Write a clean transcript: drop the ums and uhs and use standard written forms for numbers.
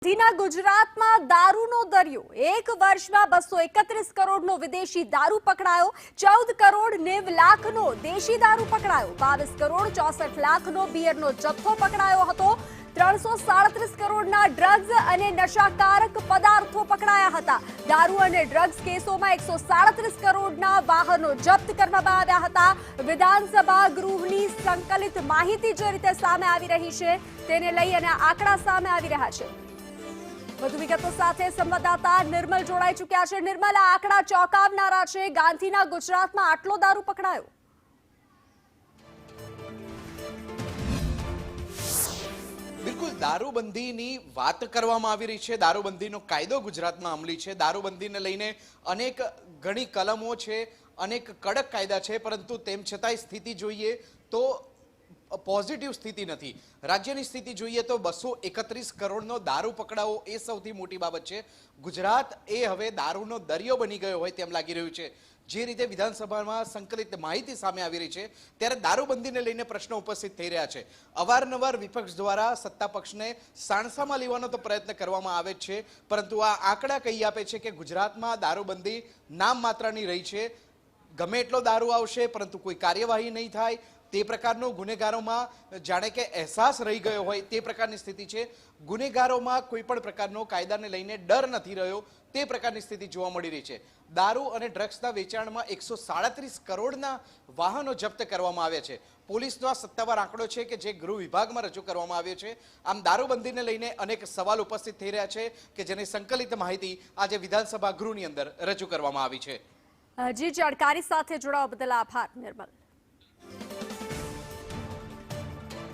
ગાંધીના ગુજરાતમાં દારૂનો દરિયો એક વર્ષમાં 231 કરોડનો વિદેશી દારૂ પકડાયો, 14 કરોડ 90 લાખનો દેશી દારૂ પકડાયો, 22 કરોડ 64 લાખનો બિયરનો જથ્થો પકડાયો હતો, 337 કરોડના ડ્રગ્સ અને નશાકારક પદાર્થો પકડાયા હતા. દારૂ અને ડ્રગ્સ કેસોમાં 137 કરોડના વાહનો જપ્ત કરવામાં આવ્યા હતા. વિધાનસભા ગૃહની સંકલિત માહિતી જે રીતે સામે આવી રહી છે તેને લઈ અને આંકડા સામે આવી રહ્યા છે. વધુ વિગતો સાથે સંવાદદાતા નિર્મલ જોડાઈ ચૂક્યા છે. નિર્મલ, આ આંકડા ચોંકાવનારા છે. ગાંધીના ગુજરાતમાં આટલો દારૂ પકડાયો? બિલકુલ, દારૂબંધીની વાત કરવામાં આવી રહી છે. દારૂબંધીનો કાયદો ગુજરાતમાં અમલી છે. દારૂબંધીને લઈને ઘણી કલમો છે, અનેક કડક કાયદા છે, પરંતુ તેમ છતાંય સ્થિતિ જોઈએ તો પોઝિટિવ સ્થિતિ નથી. રાજ્યની સ્થિતિ જોઈએ તો 231 કરોડનો દારૂ પકડાવો એ સૌથી મોટી બાબત છે. ગુજરાત એ હવે દારૂનો દરિયો બની ગયો હોય તેમ લાગી રહ્યું છે. જે રીતે વિધાનસભામાં સંકલિત માહિતી સામે આવી રહી છે ત્યારે દારૂબંધીને લઈને પ્રશ્નો ઉપસ્થિત થઈ રહ્યા છે. અવારનવાર વિપક્ષ દ્વારા સત્તા પક્ષને સાણસામાં લેવાનો તો પ્રયત્ન કરવામાં આવે જ છે, પરંતુ આ આંકડા કહી આપે છે કે ગુજરાતમાં દારૂબંધી નામ માત્રની રહી છે. ગમે એટલો દારૂ આવશે પરંતુ કોઈ કાર્યવાહી નહીં થાય તે પ્રકારનો ગુનેગારોમાં જાણે કે અહેસાસ રહી ગયો હોય તે પ્રકારની સ્થિતિ છે. ગુનેગારોમાં કોઈ પણ પ્રકારનો કાયદાને લઈને ડર નથી રહ્યો તે પ્રકારની સ્થિતિ જોવા મળી રહી છે. દારૂ અને ડ્રગ્સના વેચાણમાં 137 કરોડના વાહનો જપ્ત કરવામાં આવ્યા છે. પોલીસનો આ સત્તાવાર આંકડો છે કે જે ગૃહ વિભાગમાં રજૂ કરવામાં આવ્યો છે. આમ દારૂબંધીને લઈને અનેક સવાલ ઉપસ્થિત થઈ રહ્યા છે કે જેની સંકલિત માહિતી આજે વિધાનસભા ગૃહની અંદર રજૂ કરવામાં આવી છે. જી, જાણકારી સાથે જોડાવા બદલ આભાર નિર્મલ.